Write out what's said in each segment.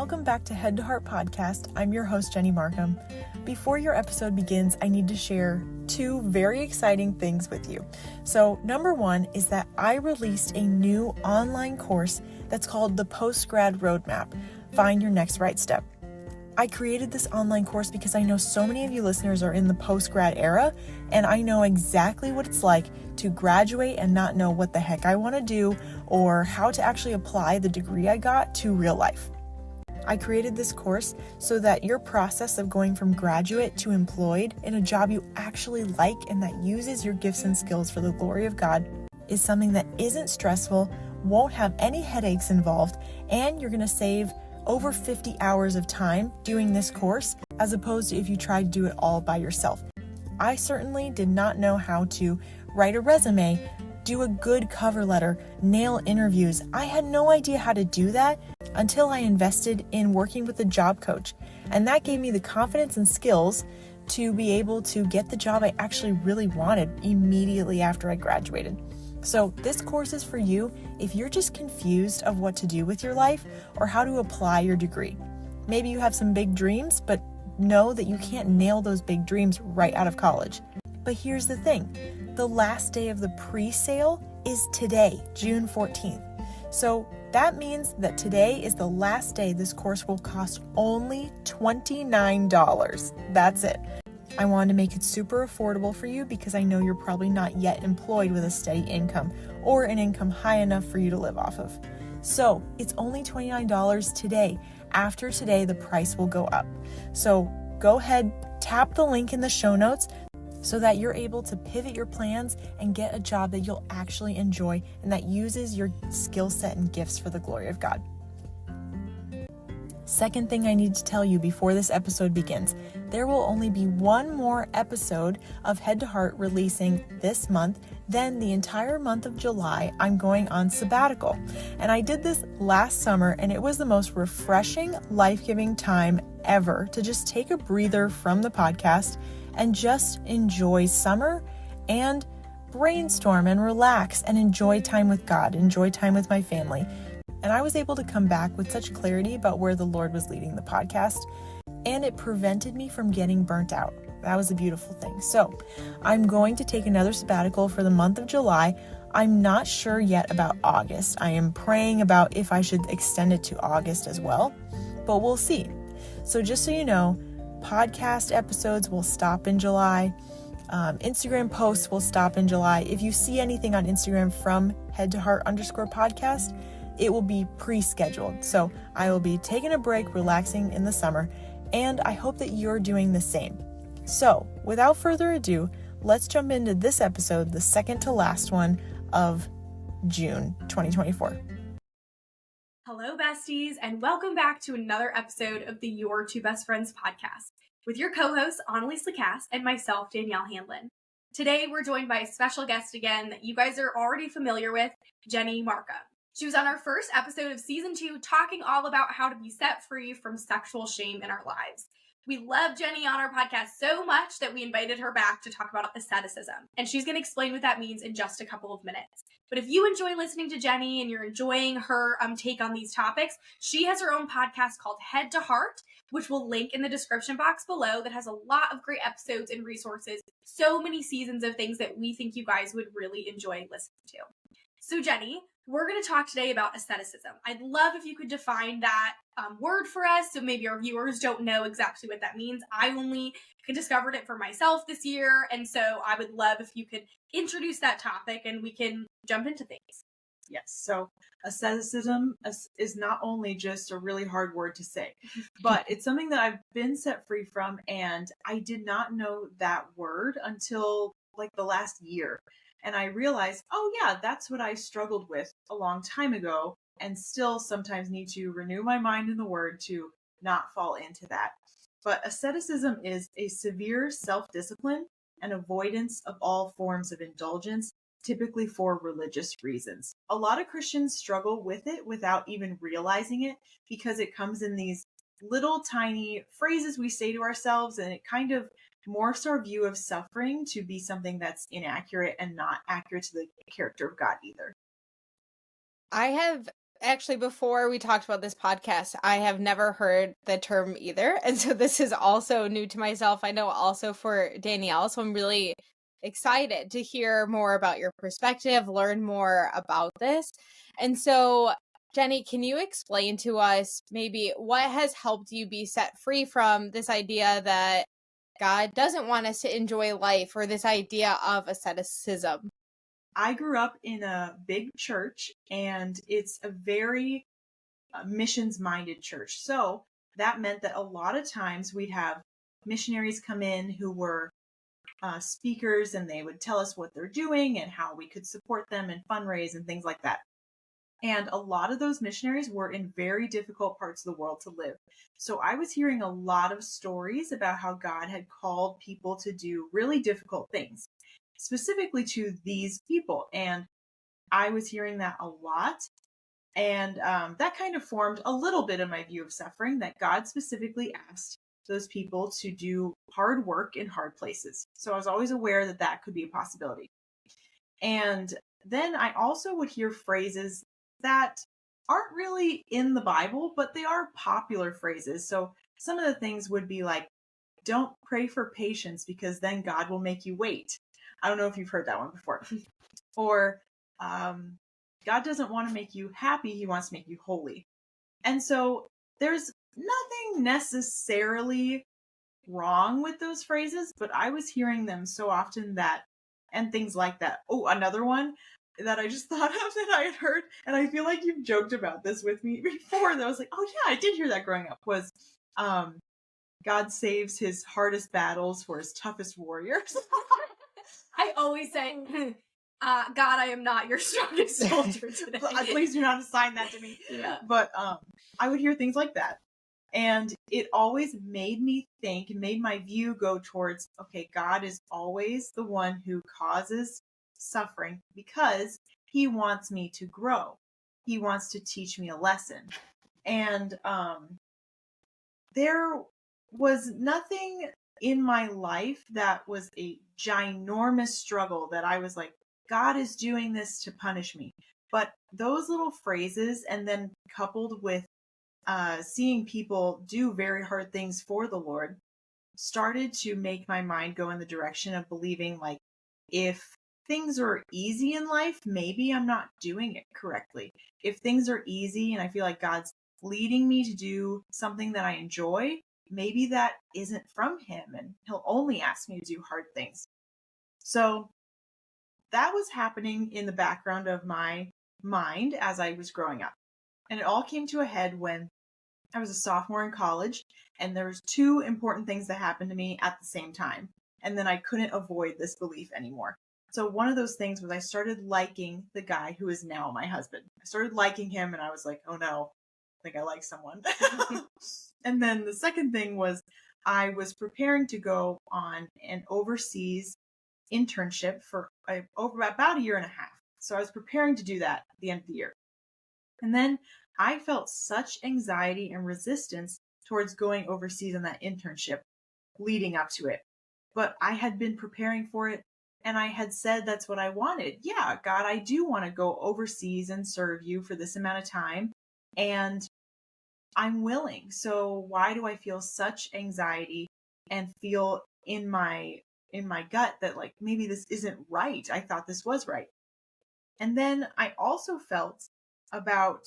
welcome back to Head to Heart Podcast. I'm your host, Jenny Markham. Before your episode begins, I need to share two very exciting things with you. So, number one is that I released a new online course that's called the Post-Grad Roadmap, Find Your Next Right Step. I created this online course because I know so many of you listeners are in the post-grad era, and I know exactly what it's like to graduate and not know what the heck I want to do or how to actually apply the degree I got to real life. I created this course so that your process of going from graduate to employed in a job you actually like and that uses your gifts and skills for the glory of God is something that isn't stressful, won't have any headaches involved, and you're going to save over 50 hours of time doing this course as opposed to if you tried to do it all by yourself. I certainly did not know how to write a resume, do a good cover letter, nail interviews. I had no idea how to do that until I invested in working with a job coach. And that gave me the confidence and skills to be able to get the job I actually really wanted immediately after I graduated. So this course is for you if you're just confused of what to do with your life or how to apply your degree. Maybe you have some big dreams, but know that you can't nail those big dreams right out of college. But here's the thing, the last day of the pre-sale is today, June 14th. So that means that today is the last day this course will cost only $29. That's it. I wanted to make it super affordable for you because I know you're probably not yet employed with a steady income or an income high enough for you to live off of. So it's only $29 today. After today, the price will go up. So go ahead, tap the link in the show notes so that you're able to pivot your plans and get a job that you'll actually enjoy and that uses your skill set and gifts for the glory of God. Second thing I need to tell you before this episode begins, there will only be one more episode of Head to Heart releasing this month. Then the entire month of July, I'm going on sabbatical. And I did this last summer, and it was the most refreshing, life-giving time ever to just take a breather from the podcast and just enjoy summer and brainstorm and relax and enjoy time with God, enjoy time with my family. And I was able to come back with such clarity about where the Lord was leading the podcast, and it prevented me from getting burnt out. That was a beautiful thing. So I'm going to take another sabbatical for the month of July. I'm not sure yet about August. I am praying about if I should extend it to August as well, but we'll see. So just so you know, podcast episodes will stop in July. Instagram posts will stop in July. If you see anything on Instagram from headtoheart_podcast, it will be pre-scheduled. So I will be taking a break, relaxing in the summer, and I hope that you're doing the same. So without further ado, let's jump into this episode, the second to last one of June 2024. Hello, besties, and welcome back to another episode of the Your Two Best Friends podcast with your co-hosts, Annalise Lacasse and myself, Danielle Handlin. Today, we're joined by a special guest again that you guys are already familiar with, Jenny Markham. She was on our first episode of season 2 talking all about how to be set free from sexual shame in our lives. We love Jenny on our podcast so much that we invited her back to talk about asceticism. And she's going to explain what that means in just a couple of minutes. But if you enjoy listening to Jenny and you're enjoying her take on these topics, she has her own podcast called Head to Heart, which we'll link in the description box below, that has a lot of great episodes and resources. So many seasons of things that we think you guys would really enjoy listening to. So Jenny, we're going to talk today about asceticism. I'd love if you could define that word for us, so maybe our viewers don't know exactly what that means. I only discovered it for myself this year, and so I would love if you could introduce that topic and we can jump into things. Yes, so asceticism is not only just a really hard word to say, but it's something that I've been set free from, and I did not know that word until like the last year. And I realized, oh yeah, that's what I struggled with a long time ago, and still sometimes need to renew my mind in the word to not fall into that. But asceticism is a severe self-discipline and avoidance of all forms of indulgence, typically for religious reasons. A lot of Christians struggle with it without even realizing it because it comes in these little tiny phrases we say to ourselves, and it kind of morphs our view of suffering to be something that's inaccurate and not accurate to the character of God either. I have actually, before we talked about this podcast, I have never heard the term either. And so this is also new to myself. I know also for Danielle. So I'm really excited to hear more about your perspective, learn more about this. And so, Jenny, can you explain to us maybe what has helped you be set free from this idea that God doesn't want us to enjoy life, or this idea of asceticism? I grew up in a big church, and it's a very missions-minded church. So that meant that a lot of times we'd have missionaries come in who were speakers, and they would tell us what they're doing and how we could support them and fundraise and things like that. And a lot of those missionaries were in very difficult parts of the world to live. So I was hearing a lot of stories about how God had called people to do really difficult things, specifically to these people. And I was hearing that a lot. And that kind of formed a little bit of my view of suffering, that God specifically asked those people to do hard work in hard places. So I was always aware that that could be a possibility. And then I also would hear phrases that aren't really in the Bible, but they are popular phrases. So some of the things would be like, don't pray for patience because then God will make you wait. I don't know if you've heard that one before. Or God doesn't want to make you happy, he wants to make you holy. And so there's nothing necessarily wrong with those phrases, but I was hearing them so often that, and things like that. Oh, another one that I just thought of that I had heard, and I feel like you've joked about this with me before, and I was like, oh yeah, I did hear that growing up, was God saves his hardest battles for his toughest warriors. I always say, God, I am not your strongest soldier today. Please do not assign that to me. Yeah. But I would hear things like that. And it always made me think, and made my view go towards, okay, God is always the one who causes suffering because he wants me to grow. He wants to teach me a lesson. And there was nothing in my life that was a ginormous struggle that I was like, God is doing this to punish me. But those little phrases, and then coupled with seeing people do very hard things for the Lord, started to make my mind go in the direction of believing, like, if things are easy in life, maybe I'm not doing it correctly. If things are easy and I feel like God's leading me to do something that I enjoy, maybe that isn't from him and he'll only ask me to do hard things. So that was happening in the background of my mind as I was growing up. And it all came to a head when I was a sophomore in college, and there was two important things that happened to me at the same time. And then I couldn't avoid this belief anymore. So one of those things was I started liking the guy who is now my husband. I started liking him, and I was like, oh no, I think I like someone. And then the second thing was I was preparing to go on an overseas internship for over about a year and a half. So I was preparing to do that at the end of the year. And then I felt such anxiety and resistance towards going overseas on that internship leading up to it. But I had been preparing for it, and I had said that's what I wanted. Yeah, God, I do want to go overseas and serve you for this amount of time, and I'm willing. So why do I feel such anxiety and feel in my gut that, like, maybe this isn't right? I thought this was right. And then I also felt about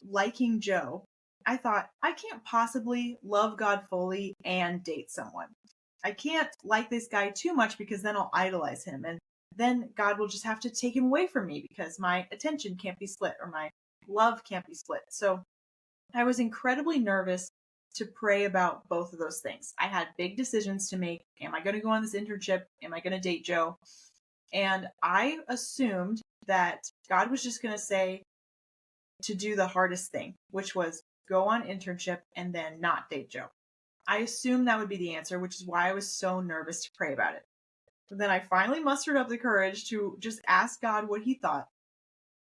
liking Joe. I thought, I can't possibly love God fully and date someone. I can't like this guy too much because then I'll idolize him. And then God will just have to take him away from me because my attention can't be split or my love can't be split. So I was incredibly nervous to pray about both of those things. I had big decisions to make. Am I going to go on this internship? Am I going to date Joe? And I assumed that God was just going to say to do the hardest thing, which was go on internship and then not date Joe. I assumed that would be the answer, which is why I was so nervous to pray about it. But then I finally mustered up the courage to just ask God what he thought.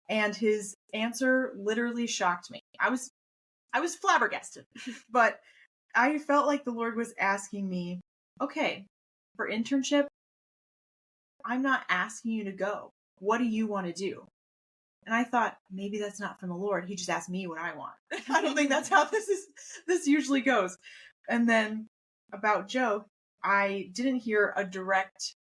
And his answer literally shocked me. I was flabbergasted, but I felt like the Lord was asking me, okay, for internship, I'm not asking you to go. What do you want to do? And I thought, maybe that's not from the Lord. He just asked me what I want. I don't think that's how this usually goes. And then about Joe, I didn't hear a direct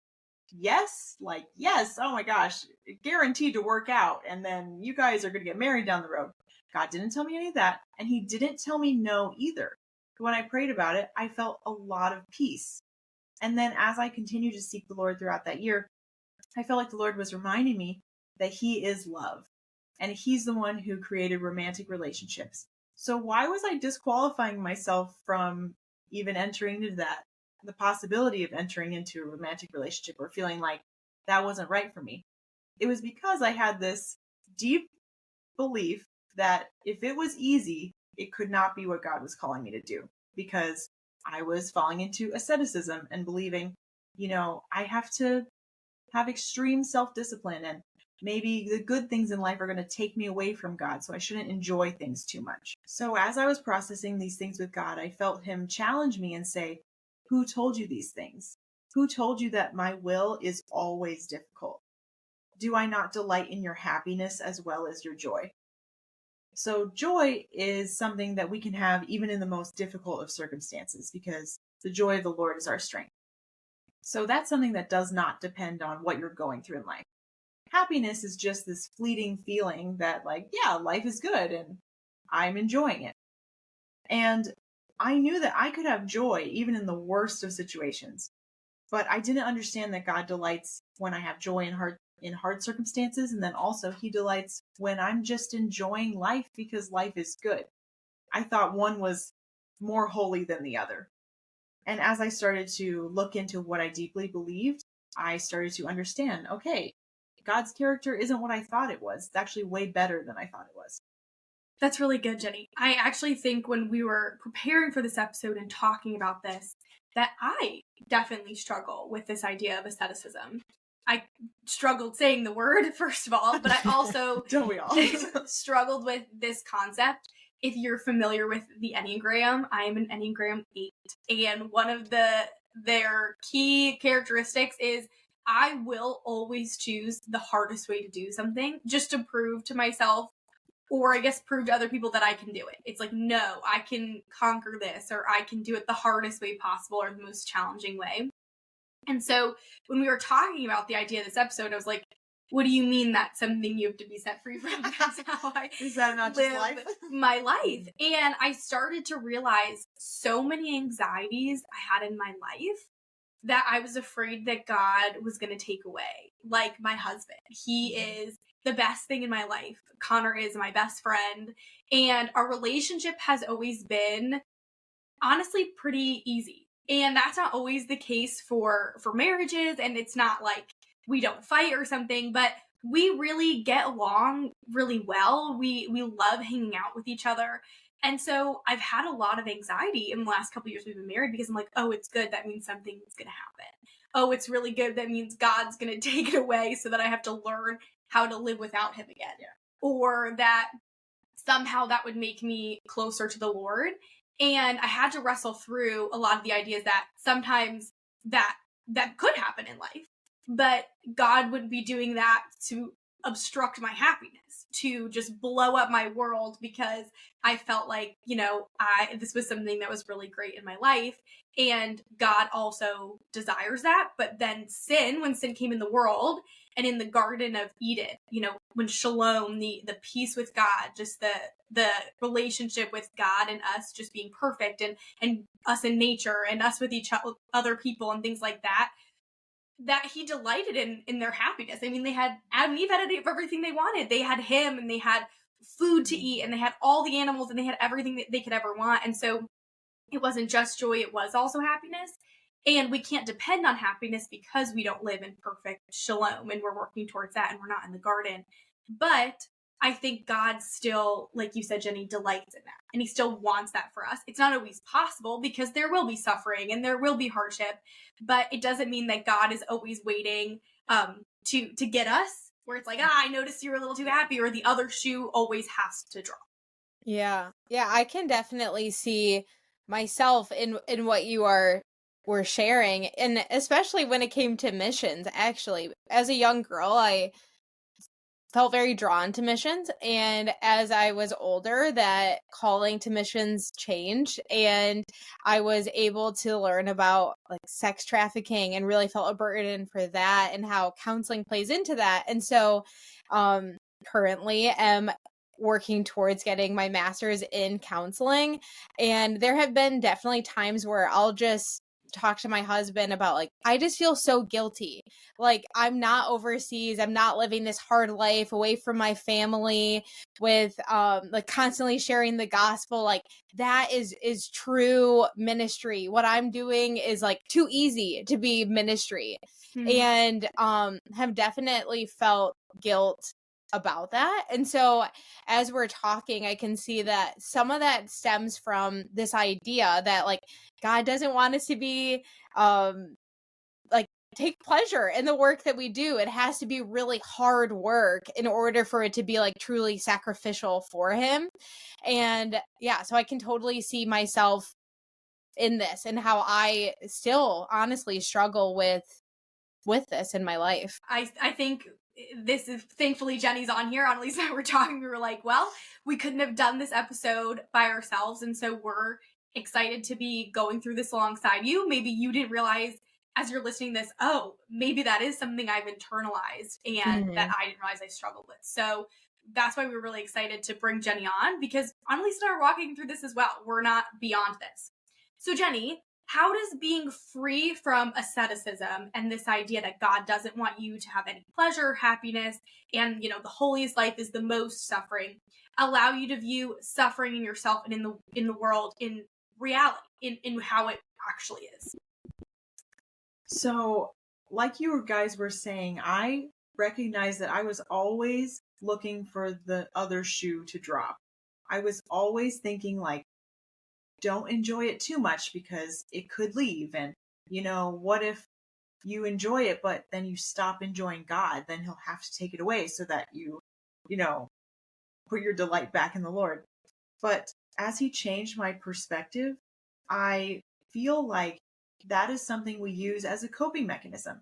yes, like, yes, oh my gosh, guaranteed to work out. And then you guys are going to get married down the road. God didn't tell me any of that. And he didn't tell me no either. When I prayed about it, I felt a lot of peace. And then as I continued to seek the Lord throughout that year, I felt like the Lord was reminding me that he is love. And he's the one who created romantic relationships. So why was I disqualifying myself from even entering into that? The possibility of entering into a romantic relationship or feeling like that wasn't right for me. It was because I had this deep belief that if it was easy, it could not be what God was calling me to do, because I was falling into asceticism and believing, I have to have extreme self-discipline, and maybe the good things in life are going to take me away from God, so I shouldn't enjoy things too much. So as I was processing these things with God, I felt him challenge me and say, who told you these things? Who told you that my will is always difficult? Do I not delight in your happiness as well as your joy? So joy is something that we can have even in the most difficult of circumstances, because the joy of the Lord is our strength. So that's something that does not depend on what you're going through in life. Happiness is just this fleeting feeling that, like, yeah, life is good and I'm enjoying it. And I knew that I could have joy even in the worst of situations, but I didn't understand that God delights when I have joy in hard circumstances, and then also he delights when I'm just enjoying life because life is good. I thought one was more holy than the other. And as I started to look into what I deeply believed, I started to understand, okay, God's character isn't what I thought it was. It's actually way better than I thought it was. That's really good, Jenny. I actually think when we were preparing for this episode and talking about this, that I definitely struggle with this idea of asceticism. I struggled saying the word, first of all, but I also Don't we all? struggled with this concept. If you're familiar with the Enneagram, I am an Enneagram 8. And one of their key characteristics is I will always choose the hardest way to do something just to prove to myself, or I guess prove to other people that I can do it. It's like, no, I can conquer this, or I can do it the hardest way possible or the most challenging way. And so when we were talking about the idea of this episode, I was like, what do you mean that's something you have to be set free from? That's how I Is that not just life? My life. And I started to realize so many anxieties I had in my life that I was afraid that God was going to take away. Like my husband. He is the best thing in my life. Connor is my best friend. And our relationship has always been honestly pretty easy. And that's not always the case for marriages. And it's not like we don't fight or something, but we really get along really well. We love hanging out with each other. And so I've had a lot of anxiety in the last couple of years we've been married, because I'm like, oh, it's good. That means something's going to happen. Oh, it's really good. That means God's going to take it away so that I have to learn how to live without him again. Yeah. Or that somehow that would make me closer to the Lord. And I had to wrestle through a lot of the ideas that sometimes that could happen in life. But God wouldn't be doing that to obstruct my happiness, to just blow up my world, because I felt like, this was something that was really great in my life. And God also desires that. But then when sin came in the world, and in the Garden of Eden, when shalom, the peace with God, just the relationship with God and us just being perfect, and us in nature and us with other people and things like that he delighted in their happiness. I mean, they had Adam and Eve had everything they wanted. They had him, and they had food to eat, and they had all the animals, and they had everything that they could ever want. And so it wasn't just joy, it was also happiness. And we can't depend on happiness because we don't live in perfect shalom, and we're working towards that, and we're not in the garden. But I think God still, like you said, Jenny, delights in that. And he still wants that for us. It's not always possible, because there will be suffering and there will be hardship, but it doesn't mean that God is always waiting to get us, where it's like, I noticed you were a little too happy, or the other shoe always has to drop. Yeah. Yeah, I can definitely see myself in what you were sharing, and especially when it came to missions. Actually, as a young girl, I felt very drawn to missions. And as I was older, that calling to missions changed, and I was able to learn about like sex trafficking and really felt a burden for that and how counseling plays into that. And so currently am working towards getting my master's in counseling. And there have been definitely times where I'll just talk to my husband about like, I just feel so guilty. Like I'm not overseas. I'm not living this hard life away from my family with like constantly sharing the gospel. Like that is true ministry. What I'm doing is like too easy to be ministry. And have definitely felt guilt about that. And so as we're talking, I can see that some of that stems from this idea that like God doesn't want us to be like take pleasure in the work that we do. It has to be really hard work in order for it to be like truly sacrificial for him. And yeah, so I can totally see myself in this and how I still honestly struggle with this in my life. I think this is, thankfully Jenny's on here. Annalise and I were talking. We were like, well, we couldn't have done this episode by ourselves. And so we're excited to be going through this alongside you. Maybe you didn't realize as you're listening to this, oh, maybe that is something I've internalized and that I didn't realize I struggled with. So that's why we were really excited to bring Jenny on, because Annalise and I are walking through this as well. We're not beyond this. So Jenny, how does being free from asceticism and this idea that God doesn't want you to have any pleasure, happiness, and, you know, the holiest life is the most suffering, allow you to view suffering in yourself and in the world, in reality, in how it actually is? So, like you guys were saying, I recognize that I was always looking for the other shoe to drop. I was always thinking like, don't enjoy it too much because it could leave. And, you know, what if you enjoy it, but then you stop enjoying God? Then he'll have to take it away so that you know, put your delight back in the Lord. But as he changed my perspective, I feel like that is something we use as a coping mechanism.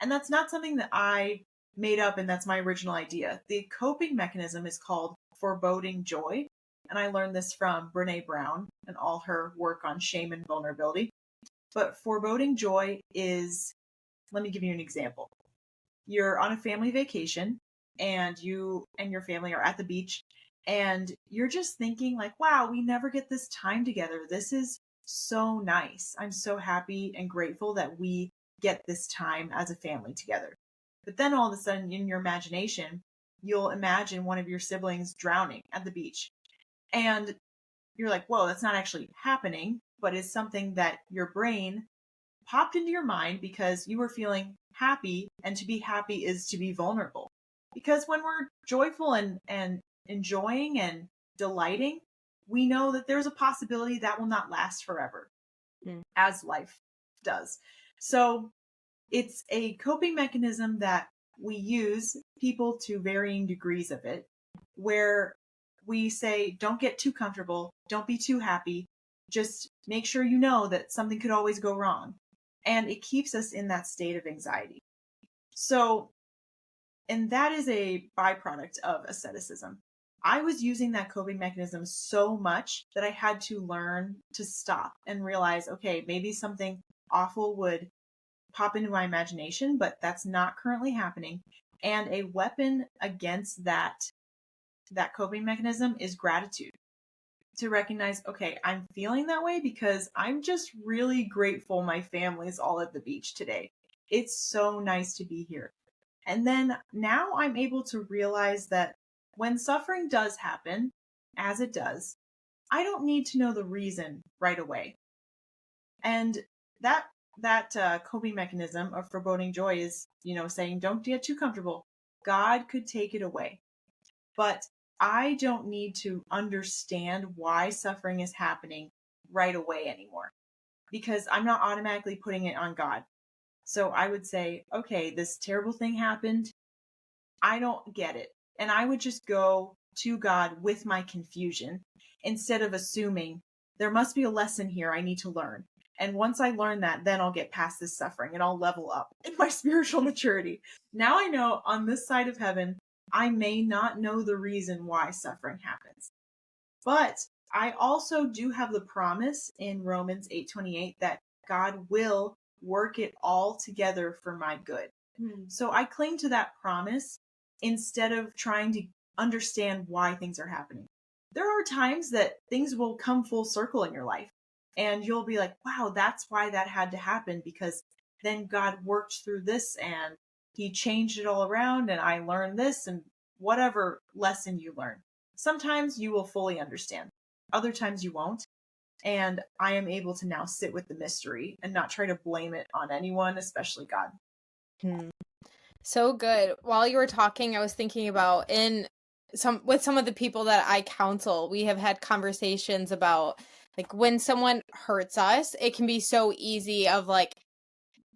And that's not something that I made up and that's my original idea. The coping mechanism is called foreboding joy. And I learned this from Brené Brown and all her work on shame and vulnerability. But foreboding joy is, let me give you an example. You're on a family vacation and you and your family are at the beach and you're just thinking like, wow, we never get this time together. This is so nice. I'm so happy and grateful that we get this time as a family together. But then all of a sudden in your imagination, you'll imagine one of your siblings drowning at the beach. And you're like, whoa, that's not actually happening, but it's something that your brain popped into your mind because you were feeling happy, and to be happy is to be vulnerable. Because when we're joyful and enjoying and delighting, we know that there's a possibility that will not last forever, as life does. So it's a coping mechanism that we use, people to varying degrees of it, where we say, don't get too comfortable, don't be too happy, just make sure you know that something could always go wrong. And it keeps us in that state of anxiety. So, and that is a byproduct of asceticism. I was using that coping mechanism so much that I had to learn to stop and realize, okay, maybe something awful would pop into my imagination, but that's not currently happening. And a weapon against that coping mechanism is gratitude. To recognize, okay, I'm feeling that way because I'm just really grateful my family's all at the beach today. It's so nice to be here. And then now I'm able to realize that when suffering does happen, as it does, I don't need to know the reason right away. And that coping mechanism of foreboding joy is, saying, don't get too comfortable. God could take it away. But I don't need to understand why suffering is happening right away anymore, because I'm not automatically putting it on God. So I would say, okay, this terrible thing happened. I don't get it. And I would just go to God with my confusion instead of assuming there must be a lesson here I need to learn. And once I learn that, then I'll get past this suffering and I'll level up in my spiritual maturity. Now I know on this side of heaven, I may not know the reason why suffering happens. But I also do have the promise in Romans 8:28 that God will work it all together for my good. So I cling to that promise instead of trying to understand why things are happening. There are times that things will come full circle in your life and you'll be like, wow, that's why that had to happen, because then God worked through this and he changed it all around and I learned this, and whatever lesson you learn. Sometimes you will fully understand. Other times you won't. And I am able to now sit with the mystery and not try to blame it on anyone, especially God. So good. While you were talking, I was thinking about with some of the people that I counsel, we have had conversations about like when someone hurts us, it can be so easy of like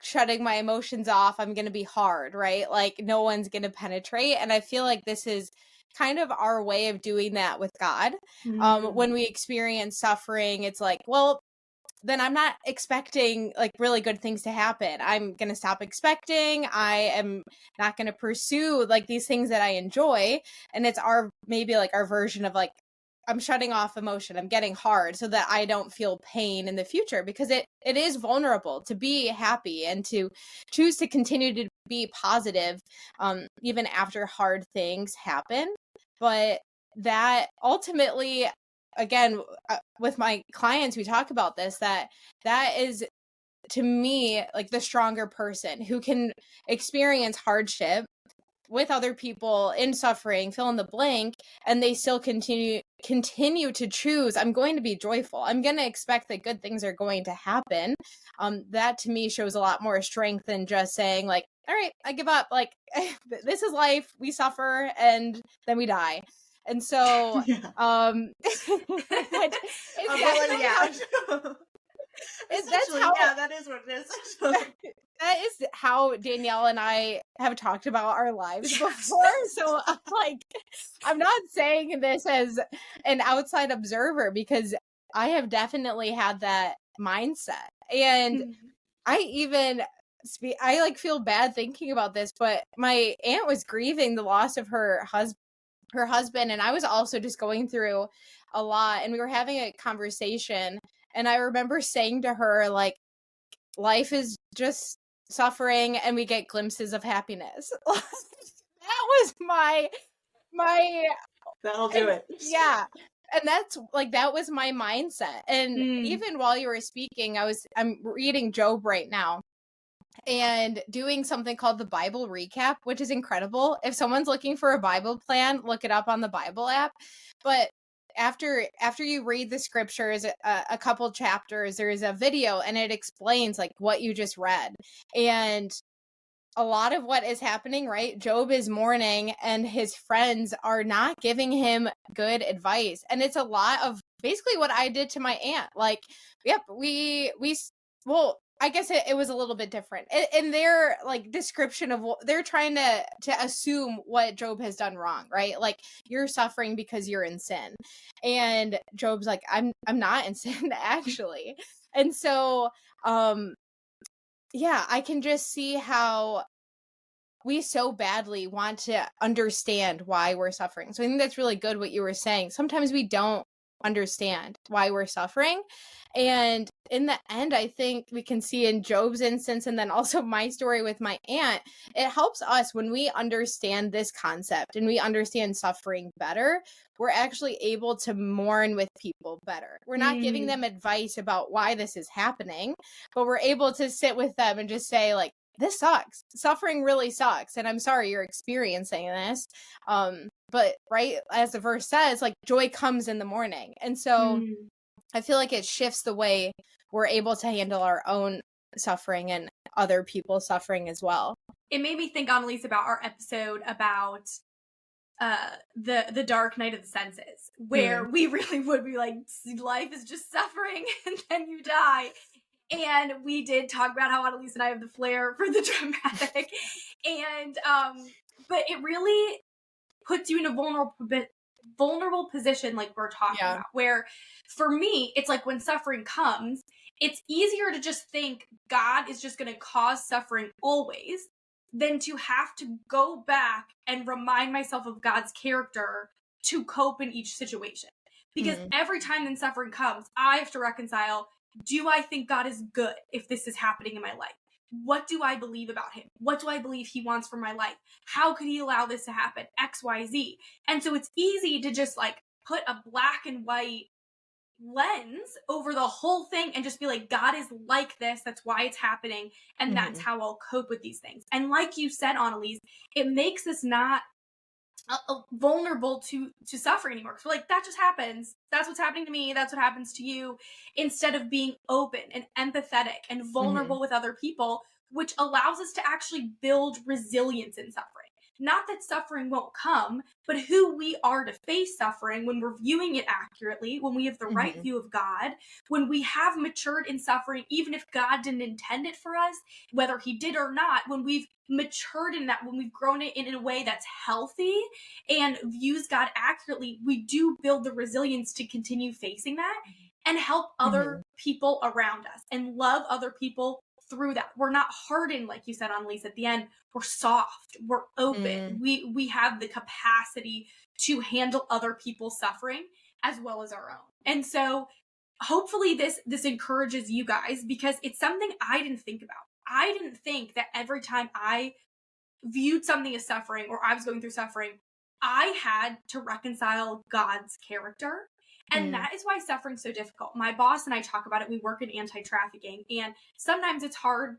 shutting my emotions off. I'm going to be hard, right? Like no one's going to penetrate. And I feel like this is kind of our way of doing that with God. When we experience suffering, it's like, well, then I'm not expecting like really good things to happen. I'm going to stop expecting. I am not going to pursue like these things that I enjoy. And it's maybe like our version of like, I'm shutting off emotion. I'm getting hard so that I don't feel pain in the future, because it is vulnerable to be happy and to choose to continue to be positive, even after hard things happen. But that ultimately, again, with my clients, we talk about this, that is to me like the stronger person who can experience hardship with other people in suffering, fill in the blank, and they still continue to choose, I'm going to be joyful. I'm going to expect that good things are going to happen. That to me shows a lot more strength than just saying like, all right, I give up. Like this is life. We suffer and then we die. And so, Yeah. That is what it is. That is how Danielle and I have talked about our lives before. So I'm not saying this as an outside observer, because I have definitely had that mindset. And I like feel bad thinking about this, but my aunt was grieving the loss of her husband, and I was also just going through a lot, and we were having a conversation, and I remember saying to her like, life is just suffering and we get glimpses of happiness. That was my that'll do it. Yeah. And that's like, that was my mindset. And even while you were speaking, I'm reading Job right now and doing something called the Bible recap, which is incredible. If someone's looking for a Bible plan, look it up on the Bible app. But after you read the scriptures, a couple chapters, there's a video and it explains like what you just read. And a lot of what is happening, right? Job is mourning and his friends are not giving him good advice. And it's a lot of basically what I did to my aunt. Like, yep, well, I guess it was a little bit different in their like description of what they're trying to assume what Job has done wrong, right? Like, you're suffering because you're in sin. And Job's like, I'm not in sin actually. And so, yeah, I can just see how we so badly want to understand why we're suffering. So I think that's really good what you were saying. Sometimes we don't understand why we're suffering. And in the end, I think we can see in Job's instance, and then also my story with my aunt, it helps us when we understand this concept and we understand suffering better. We're actually able to mourn with people better. We're not giving them advice about why this is happening, but we're able to sit with them and just say like, this sucks. Suffering really sucks. And I'm sorry you're experiencing this. But right, as the verse says, like, joy comes in the morning. And so I feel like it shifts the way we're able to handle our own suffering and other people's suffering as well. It made me think, Annalise, about our episode about the dark night of the senses, where we really would be like, life is just suffering and then you die. And we did talk about how Annalise and I have the flair for the dramatic. And but it really puts you in a vulnerable position, like we're talking about, where for me, it's like when suffering comes, it's easier to just think God is just going to cause suffering always, than to have to go back and remind myself of God's character to cope in each situation. Because every time then suffering comes, I have to reconcile, do I think God is good if this is happening in my life? What do I believe about him? What do I believe he wants for my life? How could he allow this to happen? X, Y, Z. And so it's easy to just like put a black and white lens over the whole thing and just be like, God is like this. That's why it's happening. And that's how I'll cope with these things. And like you said, Annalise, it makes us not vulnerable to suffering anymore. So like, that just happens. That's what's happening to me. That's what happens to you. Instead of being open and empathetic and vulnerable with other people, which allows us to actually build resilience in suffering. Not that suffering won't come, but who we are to face suffering when we're viewing it accurately, when we have the right view of God, when we have matured in suffering, even if God didn't intend it for us, whether he did or not, when we've matured in that, when we've grown it in a way that's healthy and views God accurately, we do build the resilience to continue facing that and help other people around us and love other people through that. We're not hardened, like you said, Annalise, at the end. We're soft. We're open. We have the capacity to handle other people's suffering as well as our own. And so hopefully this encourages you guys, because it's something I didn't think about. I didn't think that every time I viewed something as suffering or I was going through suffering, I had to reconcile God's character. And that is why suffering's so difficult. My boss and I talk about it. We work in anti-trafficking. And sometimes it's hard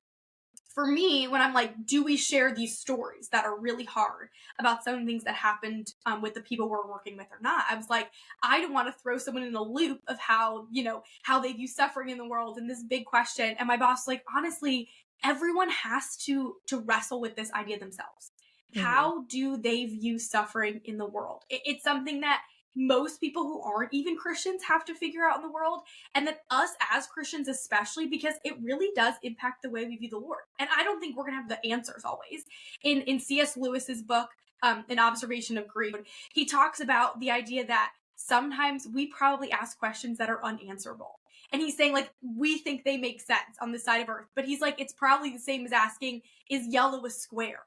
for me when I'm like, do we share these stories that are really hard about some things that happened with the people we're working with or not? I was like, I don't want to throw someone in a loop of how they view suffering in the world and this big question. And my boss was like, honestly, everyone has to wrestle with this idea themselves. How do they view suffering in the world? It's something that most people who aren't even Christians have to figure out in the world, and that us as Christians especially, because it really does impact the way we view the Lord. And I don't think we're gonna have the answers always. In C.S. Lewis's book, An Observation of Grief, he talks about the idea that sometimes we probably ask questions that are unanswerable. And he's saying, like, we think they make sense on this side of Earth, but he's like, it's probably the same as asking, is yellow a square?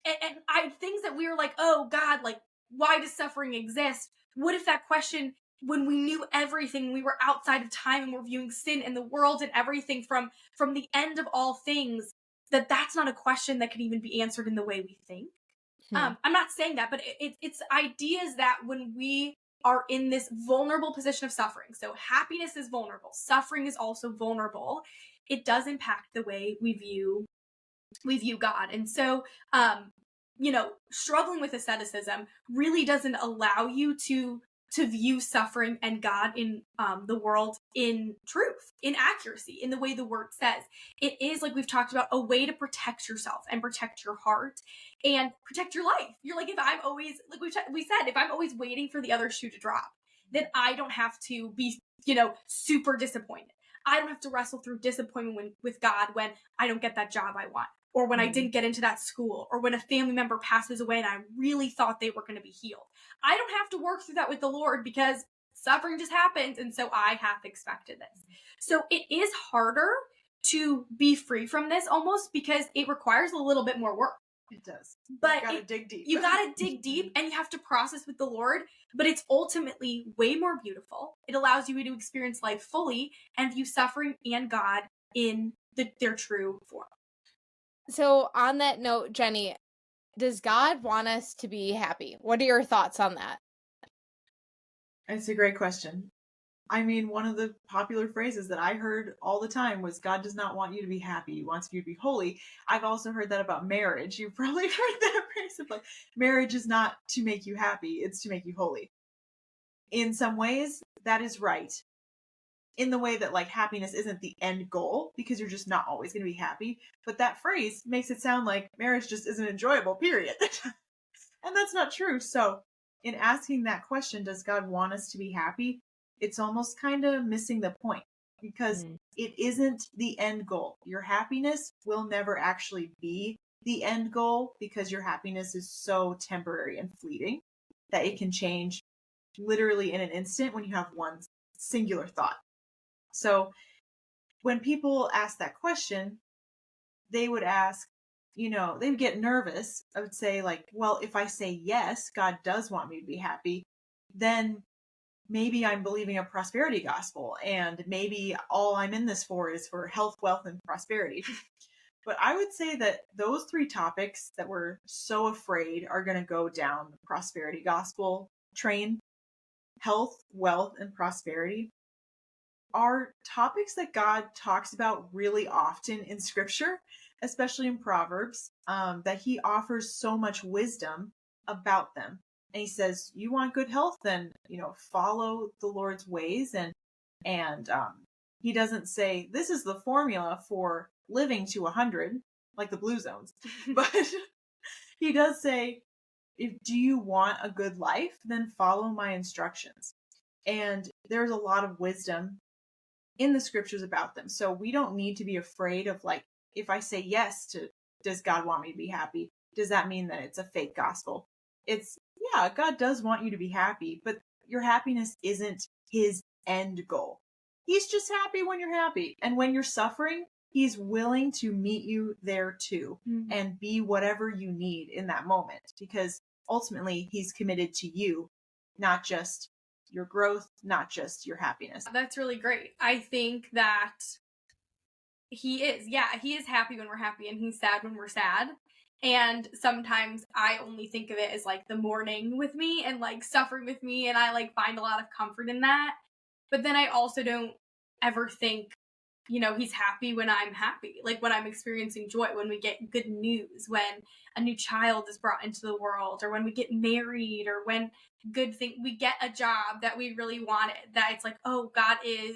And things that we were like, oh God, like, why does suffering exist? What if that question, when we knew everything, we were outside of time and we're viewing sin and the world and everything from the end of all things, that's not a question that can even be answered in the way we think. I'm not saying that, but it's ideas that when we are in this vulnerable position of suffering, so happiness is vulnerable, suffering is also vulnerable, it does impact the way we view God. And so, struggling with asceticism really doesn't allow you to view suffering and God in the world in truth, in accuracy, in the way the word says. It is, like we've talked about, a way to protect yourself and protect your heart and protect your life. You're like, if I'm always, like we said, if I'm always waiting for the other shoe to drop, then I don't have to be, super disappointed. I don't have to wrestle through disappointment with God when I don't get that job I want, or when I didn't get into that school, or when a family member passes away and I really thought they were going to be healed. I don't have to work through that with the Lord because suffering just happens, and so I half expected this. So it is harder to be free from this almost because it requires a little bit more work. It does. But you gotta dig deep. You gotta dig deep, and you have to process with the Lord, but it's ultimately way more beautiful. It allows you to experience life fully and view suffering and God in their true form. So on that note, Jenny, does God want us to be happy? What are your thoughts on that? It's a great question. I mean, one of the popular phrases that I heard all the time was, God does not want you to be happy. He wants you to be holy. I've also heard that about marriage. You've probably heard that phrase of like, marriage is not to make you happy. It's to make you holy. In some ways, that is right. In the way that like happiness isn't the end goal, because you're just not always going to be happy. But that phrase makes it sound like marriage just isn't enjoyable, period. And that's not true. So in asking that question, does God want us to be happy? It's almost kind of missing the point, because it isn't the end goal. Your happiness will never actually be the end goal, because your happiness is so temporary and fleeting that it can change literally in an instant when you have one singular thought. So when people ask that question, they would ask, they would get nervous. I would say like, well, if I say yes, God does want me to be happy, then maybe I'm believing a prosperity gospel, and maybe all I'm in this for is for health, wealth, and prosperity. But I would say that those three topics that we're so afraid are going to go down the prosperity gospel train, health, wealth, and prosperity, are topics that God talks about really often in scripture, especially in Proverbs, that he offers so much wisdom about them. And he says, you want good health, then, follow the Lord's ways. And he doesn't say, this is the formula for living to 100, like the blue zones. But he does say, do you want a good life? Then follow my instructions. And there's a lot of wisdom in the scriptures about them. So we don't need to be afraid of like, if I say yes to, does God want me to be happy? Does that mean that it's a fake gospel? Yeah, God does want you to be happy, but your happiness isn't his end goal. He's just happy when you're happy. And when you're suffering, he's willing to meet you there too, and be whatever you need in that moment, because ultimately he's committed to you, not just your growth, not just your happiness. That's really great. I think that he is happy when we're happy, and he's sad when we're sad. And sometimes I only think of it as like the mourning with me and like suffering with me, and I like find a lot of comfort in that. But then I also don't ever think, he's happy when I'm happy, like when I'm experiencing joy, when we get good news, when a new child is brought into the world, or when we get married, or when we get a job that we really wanted, that it's like, oh, God is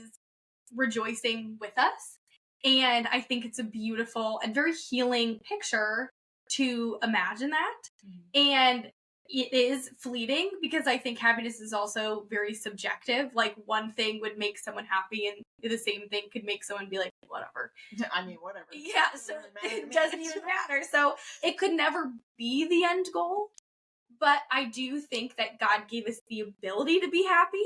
rejoicing with us. And I think it's a beautiful and very healing picture to imagine that. And it is fleeting, because I think happiness is also very subjective. Like one thing would make someone happy, and the same thing could make someone be like, whatever. I mean, whatever. Yeah, so it doesn't even matter. So it could never be the end goal. But I do think that God gave us the ability to be happy.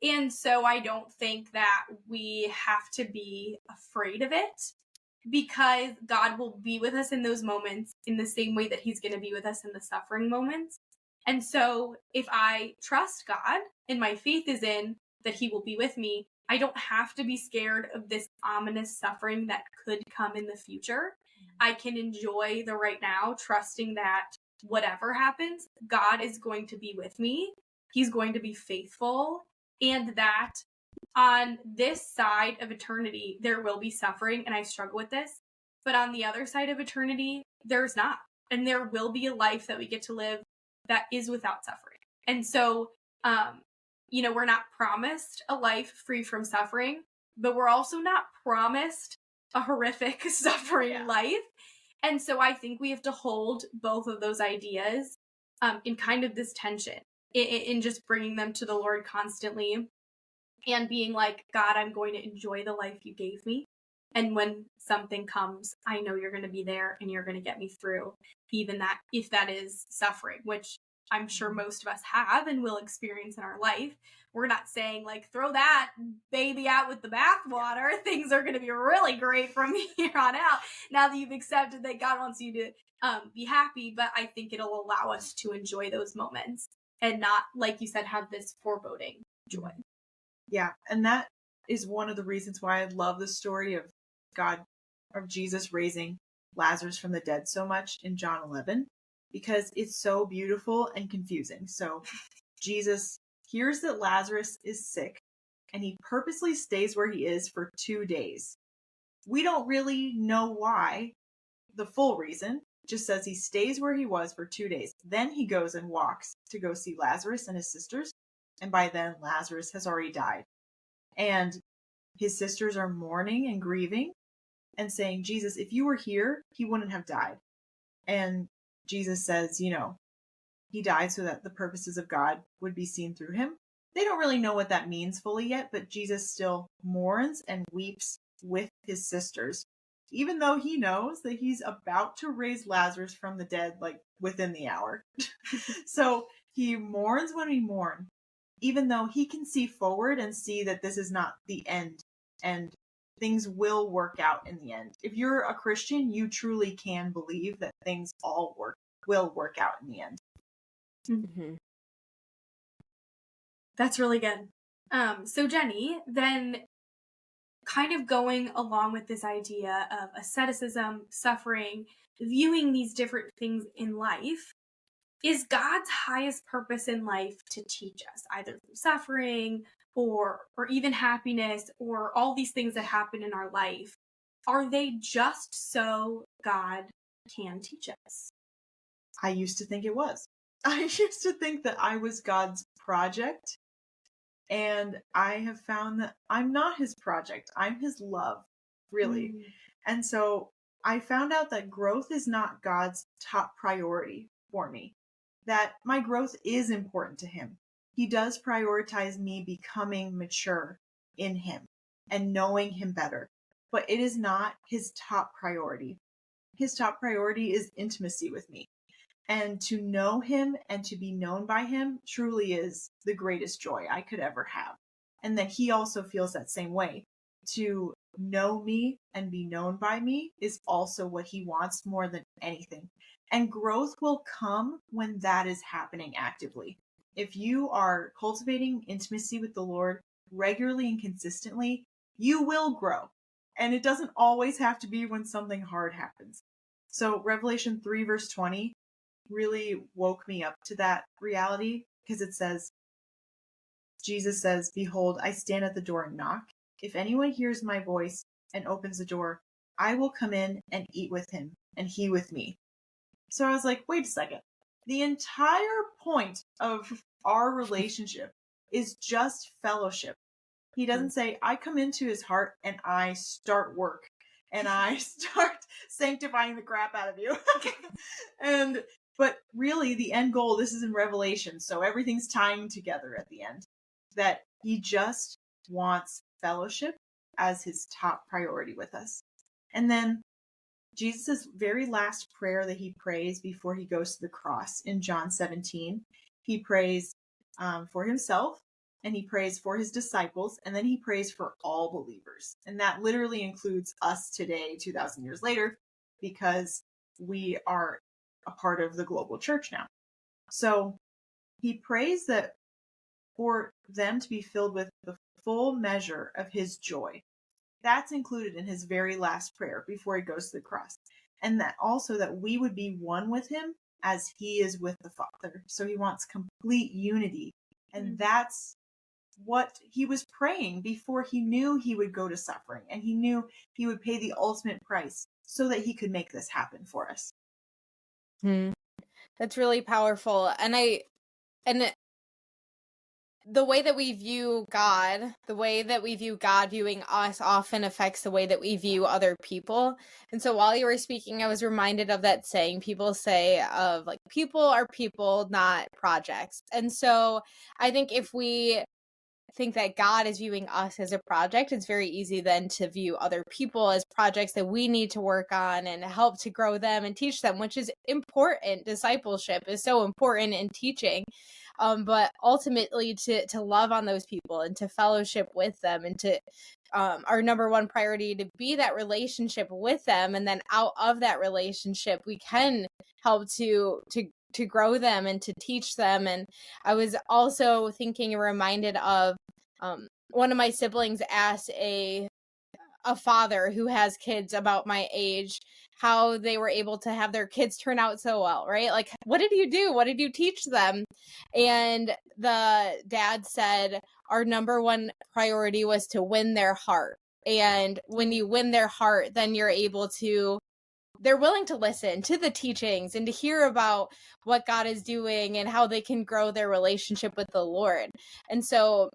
And so I don't think that we have to be afraid of it, because God will be with us in those moments in the same way that he's going to be with us in the suffering moments. And so if I trust God and my faith is in that he will be with me, I don't have to be scared of this ominous suffering that could come in the future. I can enjoy the right now, trusting that whatever happens, God is going to be with me. He's going to be faithful, and that on this side of eternity, there will be suffering, and I struggle with this. But on the other side of eternity, there's not. And there will be a life that we get to live that is without suffering. And so, we're not promised a life free from suffering, but we're also not promised a horrific suffering life. And so I think we have to hold both of those ideas in kind of this tension, in just bringing them to the Lord constantly, and being like, God, I'm going to enjoy the life you gave me. And when something comes, I know you're going to be there and you're going to get me through, even that, if that is suffering, which I'm sure most of us have and will experience in our life. We're not saying like, throw that baby out with the bathwater. Things are going to be really great from here on out, now that you've accepted that God wants you to be happy. But I think it'll allow us to enjoy those moments and not, like you said, have this foreboding joy. Yeah, and that is one of the reasons why I love the story of Jesus raising Lazarus from the dead so much in John 11, because it's so beautiful and confusing. So Jesus hears that Lazarus is sick, and he purposely stays where he is for 2 days. We don't really know why, the full reason. It just says he stays where he was for 2 days. Then he goes and walks to go see Lazarus and his sisters. And by then, Lazarus has already died. And his sisters are mourning and grieving and saying, Jesus, if you were here, he wouldn't have died. And Jesus says, he died so that the purposes of God would be seen through him. They don't really know what that means fully yet, but Jesus still mourns and weeps with his sisters, even though he knows that he's about to raise Lazarus from the dead, like within the hour. So he mourns when we mourn, even though he can see forward and see that this is not the end. And things will work out in the end. If you're a Christian, you truly can believe that things will work out in the end. Mm-hmm. That's really good. So Jenny, then kind of going along with this idea of asceticism, suffering, viewing these different things in life, is God's highest purpose in life to teach us, either through suffering or even happiness or all these things that happen in our life? Are they just so God can teach us? I used to think it was. I used to think that I was God's project. And I have found that I'm not his project. I'm his love, really. And so I found out that growth is not God's top priority for me, that my growth is important to him. He does prioritize me becoming mature in him and knowing him better, but it is not his top priority. His top priority is intimacy with me. And to know him and to be known by him truly is the greatest joy I could ever have. And that he also feels that same way. To know me and be known by me is also what he wants more than anything. And growth will come when that is happening actively. If you are cultivating intimacy with the Lord regularly and consistently, you will grow. And it doesn't always have to be when something hard happens. So Revelation 3 verse 20 really woke me up to that reality, because it says, Jesus says, "Behold, I stand at the door and knock. If anyone hears my voice and opens the door, I will come in and eat with him and he with me." So I was like, wait a second. The entire point of our relationship is just fellowship. He doesn't say, I come into his heart and I start work and I start sanctifying the crap out of you. But really the end goal, this is in Revelation, so everything's tying together at the end, that he just wants fellowship as his top priority with us. And then Jesus' very last prayer that he prays before he goes to the cross in John 17, he prays for himself, and he prays for his disciples, and then he prays for all believers. And that literally includes us today, 2,000 years later, because we are a part of the global church now. So he prays that for them to be filled with the full measure of his joy. That's included in his very last prayer before he goes to the cross. And that also that we would be one with him as he is with the Father. So he wants complete unity. And that's what he was praying before he knew he would go to suffering. And he knew he would pay the ultimate price so that he could make this happen for us. That's really powerful. And the way that we view God, the way that we view God viewing us often affects the way that we view other people. And so while you were speaking, I was reminded of that saying people say of like, people are people, not projects. And so I think if we think that God is viewing us as a project, it's very easy then to view other people as projects that we need to work on and help to grow them and teach them, which is important. Discipleship is so important in teaching. But ultimately to love on those people and to fellowship with them and to our number one priority to be that relationship with them. And then out of that relationship, we can help to grow them and to teach them. And I was also thinking and reminded of one of my siblings asked a father who has kids about my age how they were able to have their kids turn out so well, right? Like, what did you do? What did you teach them? And the dad said, our number one priority was to win their heart. And when you win their heart, then you're able to, they're willing to listen to the teachings and to hear about what God is doing and how they can grow their relationship with the Lord. And so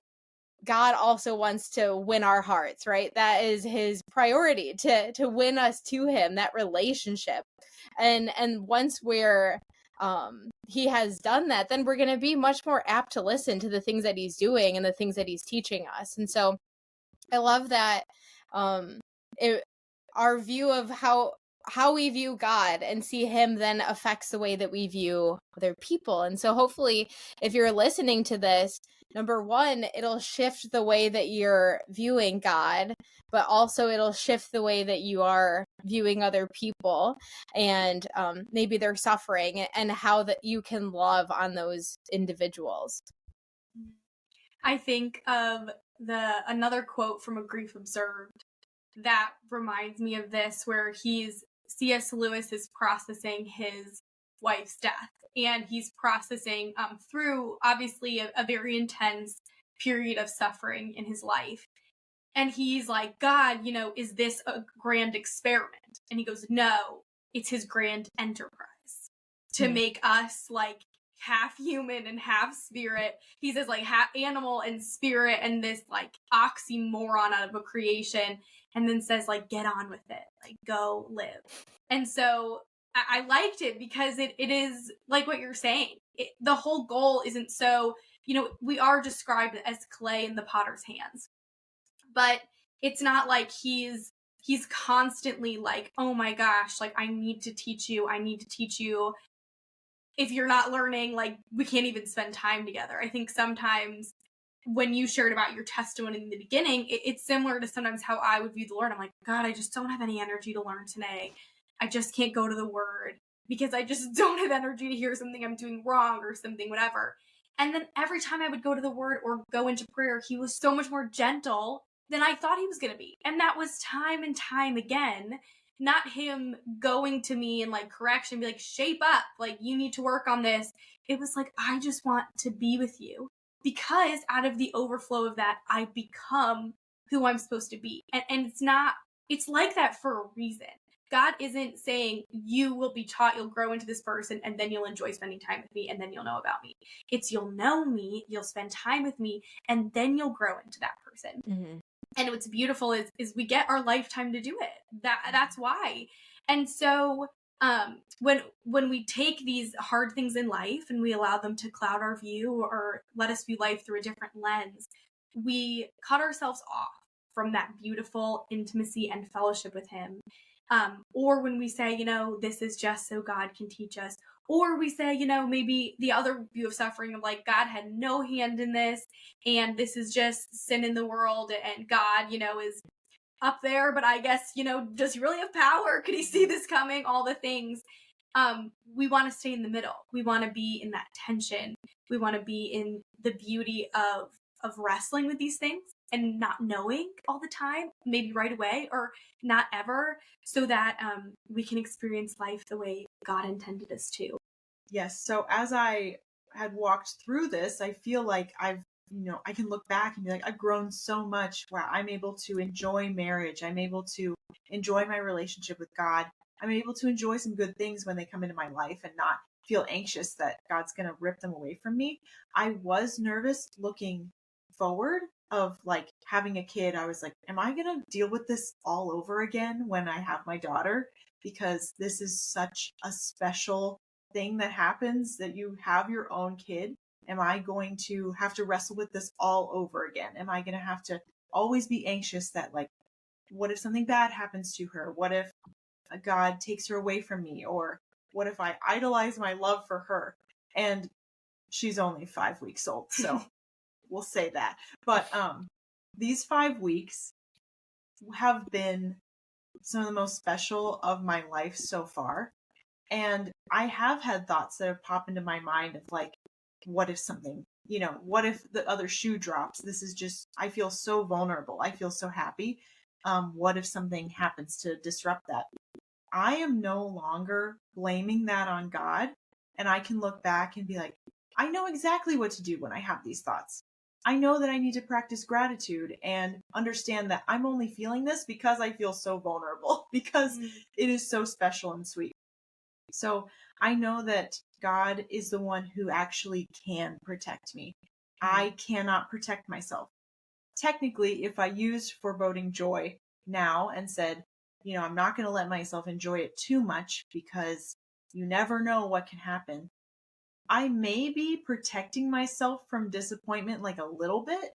God also wants to win our hearts, right? That is his priority, to win us to him, that relationship. And once we're he has done that, then we're going to be much more apt to listen to the things that he's doing and the things that he's teaching us. And so I love that our view of how how we view God and see him then affects the way that we view other people. And so hopefully if you're listening to this, number one, it'll shift the way that you're viewing God, but also it'll shift the way that you are viewing other people and maybe they're suffering and how that you can love on those individuals. I think of another quote from A Grief Observed that reminds me of this, where C.S. Lewis is processing his wife's death, and he's processing through obviously a very intense period of suffering in his life. And he's like, God, is this a grand experiment? And he goes, no, it's his grand enterprise to make us like half human and half spirit. He says like half animal and spirit, and this like oxymoron out of a creation, and then says like, get on with it, like go live. And so I liked it because it is like what you're saying. The whole goal isn't so, we are described as clay in the potter's hands, but it's not like he's constantly like, oh my gosh, like I need to teach you. If you're not learning, like we can't even spend time together. I think sometimes when you shared about your testimony in the beginning, it's similar to sometimes how I would view the Lord. I'm like, God, I just don't have any energy to learn today. I just can't go to the Word because I just don't have energy to hear something I'm doing wrong or something, whatever. And then every time I would go to the Word or go into prayer, he was so much more gentle than I thought he was going to be. And that was time and time again, not him going to me and like correction, be like, shape up, like you need to work on this. It was like, I just want to be with you, because out of the overflow of that, I become who I'm supposed to be. And it's like that for a reason. God isn't saying you will be taught, you'll grow into this person, and then you'll enjoy spending time with me, and then you'll know about me. It's you'll know me, you'll spend time with me, and then you'll grow into that person. Mm-hmm. And what's beautiful is we get our lifetime to do it. That's why. And so when we take these hard things in life and we allow them to cloud our view or let us view life through a different lens, we cut ourselves off from that beautiful intimacy and fellowship with him. Or when we say, this is just so God can teach us. Or we say, maybe the other view of suffering of like, God had no hand in this, and this is just sin in the world, and God, is up there, but I guess, does he really have power? Could he see this coming? All the things. We want to stay in the middle. We want to be in that tension. We want to be in the beauty of wrestling with these things and not knowing all the time, maybe right away or not ever, so that we can experience life the way God intended us to. Yes. So as I had walked through this, I feel like I can look back and be like, I've grown so much. Wow. I'm able to enjoy marriage. I'm able to enjoy my relationship with God. I'm able to enjoy some good things when they come into my life and not feel anxious that God's going to rip them away from me. I was nervous looking forward of like having a kid. I was like, am I going to deal with this all over again when I have my daughter? Because this is such a special thing that happens, that you have your own kid. Am I going to have to wrestle with this all over again? Am I going to have to always be anxious that like, what if something bad happens to her? What if God takes her away from me? Or what if I idolize my love for her? And she's only 5 weeks old, so we'll say that. But these 5 weeks have been some of the most special of my life so far. And I have had thoughts that have popped into my mind of like, what if something, what if the other shoe drops? This is just, I feel so vulnerable. I feel so happy. What if something happens to disrupt that? I am no longer blaming that on God. And I can look back and be like, I know exactly what to do when I have these thoughts. I know that I need to practice gratitude and understand that I'm only feeling this because I feel so vulnerable, because it is so special and sweet. So I know that God is the one who actually can protect me. I cannot protect myself. Technically, if I used foreboding joy now and said, I'm not going to let myself enjoy it too much because you never know what can happen, I may be protecting myself from disappointment like a little bit,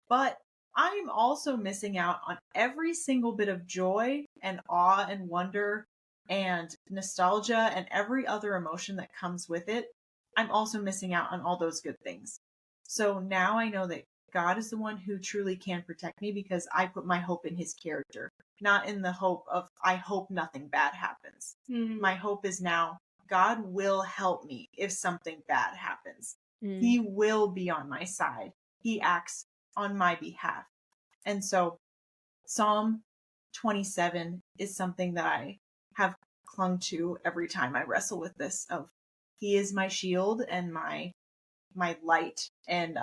but I'm also missing out on every single bit of joy and awe and wonder and nostalgia and every other emotion that comes with it, I'm also missing out on all those good things. So now I know that God is the one who truly can protect me because I put my hope in his character, not in the hope of, I hope nothing bad happens. My hope is now God will help me if something bad happens. He will be on my side. He acts on my behalf. And so Psalm 27 is something that I have clung to every time I wrestle with this of he is my shield and my light, and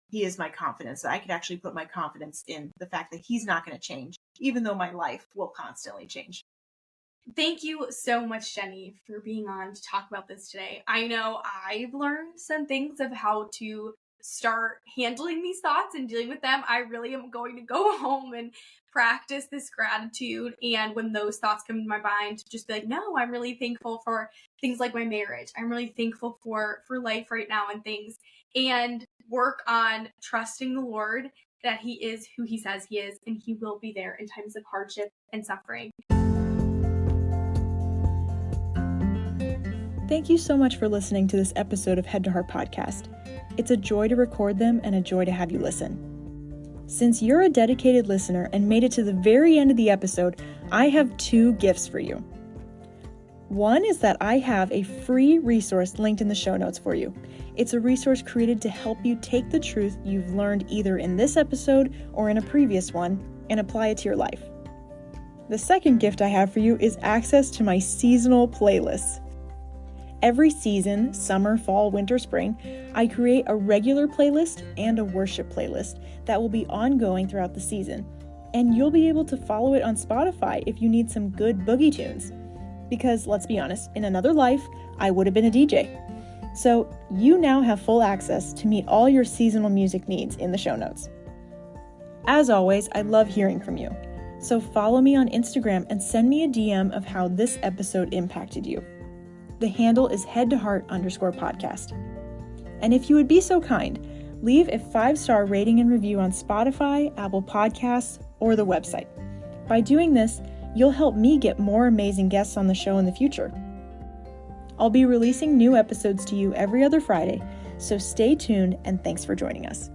he is my confidence. I could actually put my confidence in the fact that he's not going to change, even though my life will constantly change. Thank you so much, Jenny, for being on to talk about this today. I know I've learned some things of how to start handling these thoughts and dealing with them. I really am going to go home and practice this gratitude. And when those thoughts come to my mind, just be like, no, I'm really thankful for things like my marriage. I'm really thankful for life right now and things, and work on trusting the Lord that he is who he says he is, and he will be there in times of hardship and suffering. Thank you so much for listening to this episode of Head to Heart Podcast. It's a joy to record them and a joy to have you listen. Since you're a dedicated listener and made it to the very end of the episode, I have 2 gifts for you. One is that I have a free resource linked in the show notes for you. It's a resource created to help you take the truth you've learned either in this episode or in a previous one and apply it to your life. The second gift I have for you is access to my seasonal playlists. Every season, summer, fall, winter, spring, I create a regular playlist and a worship playlist that will be ongoing throughout the season. And you'll be able to follow it on Spotify if you need some good boogie tunes. Because let's be honest, in another life, I would have been a DJ. So you now have full access to meet all your seasonal music needs in the show notes. As always, I love hearing from you. So follow me on Instagram and send me a DM of how this episode impacted you. The handle is headtoheart_podcast. And if you would be so kind, leave a 5-star rating and review on Spotify, Apple Podcasts, or the website. By doing this, you'll help me get more amazing guests on the show in the future. I'll be releasing new episodes to you every other Friday, so stay tuned and thanks for joining us.